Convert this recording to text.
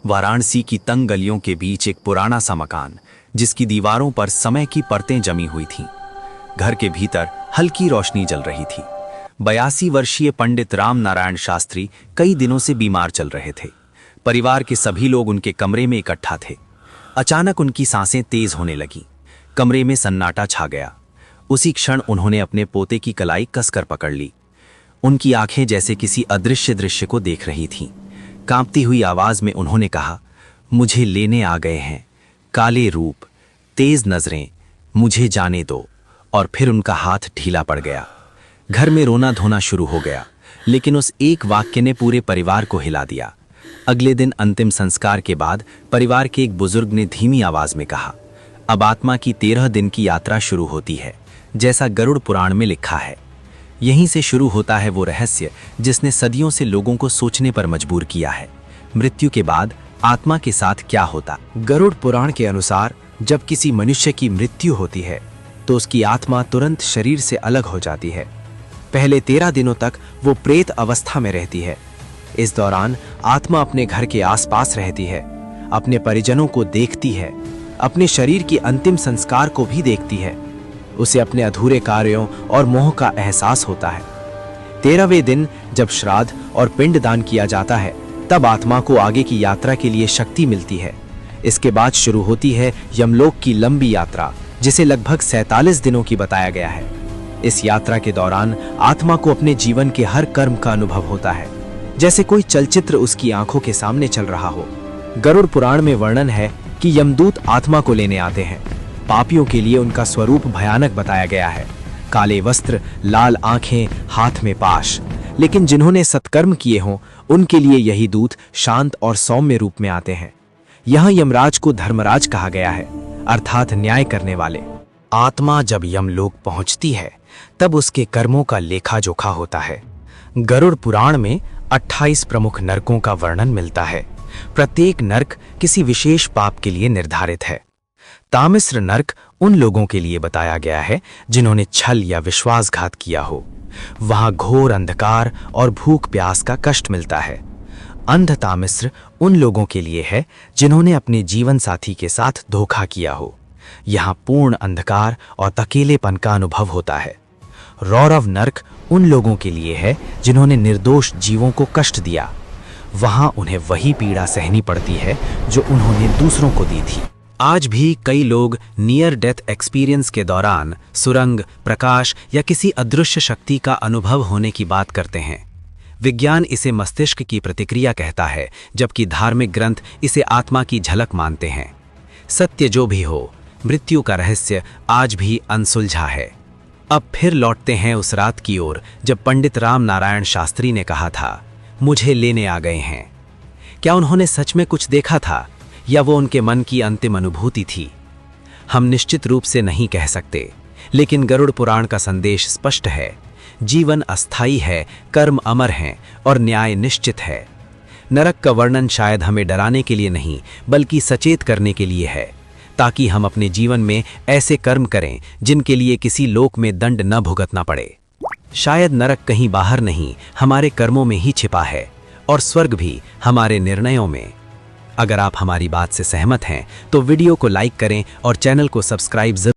वाराणसी की तंग गलियों के बीच एक पुराना सा मकान, जिसकी दीवारों पर समय की परतें जमी हुई थीं। घर के भीतर हल्की रोशनी जल रही थी। 82 वर्षीय पंडित राम नारायण शास्त्री कई दिनों से बीमार चल रहे थे। परिवार के सभी लोग उनके कमरे में इकट्ठा थे। अचानक उनकी सांसें तेज होने लगीं। कमरे में सन्नाटा छा गया। उसी क्षण उन्होंने अपने पोते की कलाई कसकर पकड़ ली। उनकी आंखें जैसे किसी अदृश्य दृश्य को देख रही थीं। कांपती हुई आवाज में उन्होंने कहा, मुझे लेने आ गए हैं, काले रूप, तेज नजरें, मुझे जाने दो। और फिर उनका हाथ ढीला पड़ गया। घर में रोना धोना शुरू हो गया, लेकिन उस एक वाक्य ने पूरे परिवार को हिला दिया। अगले दिन अंतिम संस्कार के बाद परिवार के एक बुजुर्ग ने धीमी आवाज में कहा, अब आत्मा की 13 दिन की यात्रा शुरू होती है, जैसा गरुड़ पुराण में लिखा है। यहीं से शुरू होता है वो रहस्य जिसने सदियों से लोगों को सोचने पर मजबूर किया है। मृत्यु के बाद आत्मा के साथ क्या होता? गरुड़ पुराण के अनुसार जब किसी मनुष्य की मृत्यु होती है तो उसकी आत्मा तुरंत शरीर से अलग हो जाती है। पहले 13 दिनों तक वो प्रेत अवस्था में रहती है। इस दौरान आत्मा अपने घर के आसपास रहती है, अपने परिजनों को देखती है, अपने शरीर की अंतिम संस्कार को भी देखती है। उसे अपने अधूरे कार्यों और मोह का एहसास होता है। 13वें दिन जब श्राद्ध और पिंडदान किया जाता है, तब आत्मा को आगे की यात्रा के लिए शक्ति मिलती है। इसके बाद शुरू होती है यमलोक की लंबी यात्रा, जिसे लगभग 47 दिनों की बताया गया है। इस यात्रा के दौरान आत्मा को अपने जीवन के हर कर्म का अनुभव होता है, जैसे कोई चलचित्र उसकी आंखों के सामने चल रहा हो। गरुड़ पुराण में वर्णन है कि यमदूत आत्मा को लेने आते हैं। पापियों के लिए उनका स्वरूप भयानक बताया गया है, काले वस्त्र, लाल आंखें, हाथ में पाश। लेकिन जिन्होंने सत्कर्म किए हों, उनके लिए यही दूत शांत और सौम्य रूप में आते हैं। यहाँ यमराज को धर्मराज कहा गया है, अर्थात न्याय करने वाले। आत्मा जब यमलोक पहुंचती है, तब उसके कर्मों का लेखा जोखा होता है। गरुड़ पुराण में 28 प्रमुख नरकों का वर्णन मिलता है। प्रत्येक नरक किसी विशेष पाप के लिए निर्धारित है। तामिस्र नरक उन लोगों के लिए बताया गया है जिन्होंने छल या विश्वासघात किया हो। वहां घोर अंधकार और भूख प्यास का कष्ट मिलता है। अंध तामिस्र उन लोगों के लिए है जिन्होंने अपने जीवन साथी के साथ धोखा किया हो। यहाँ पूर्ण अंधकार और तकेलेपन का अनुभव होता है। रौरव नरक उन लोगों के लिए है जिन्होंने निर्दोष जीवों को कष्ट दिया। वहां उन्हें वही पीड़ा सहनी पड़ती है जो उन्होंने दूसरों को दी थी। आज भी कई लोग नियर डेथ एक्सपीरियंस के दौरान सुरंग, प्रकाश या किसी अदृश्य शक्ति का अनुभव होने की बात करते हैं। विज्ञान इसे मस्तिष्क की प्रतिक्रिया कहता है, जबकि धार्मिक ग्रंथ इसे आत्मा की झलक मानते हैं। सत्य जो भी हो, मृत्यु का रहस्य आज भी अनसुलझा है। अब फिर लौटते हैं उस रात की ओर जब पंडित राम नारायण शास्त्री ने कहा था, मुझे लेने आ गए हैं। क्या उन्होंने सच में कुछ देखा था, या वो उनके मन की अंतिम अनुभूति थी? हम निश्चित रूप से नहीं कह सकते, लेकिन गरुड़ पुराण का संदेश स्पष्ट है। जीवन अस्थायी है, कर्म अमर हैं और न्याय निश्चित है। नरक का वर्णन शायद हमें डराने के लिए नहीं, बल्कि सचेत करने के लिए है, ताकि हम अपने जीवन में ऐसे कर्म करें जिनके लिए किसी लोक में दंड न भुगतना पड़े। शायद नरक कहीं बाहर नहीं, हमारे कर्मों में ही छिपा है, और स्वर्ग भी हमारे निर्णयों में। अगर आप हमारी बात से सहमत हैं तो वीडियो को लाइक करें और चैनल को सब्सक्राइब जरूर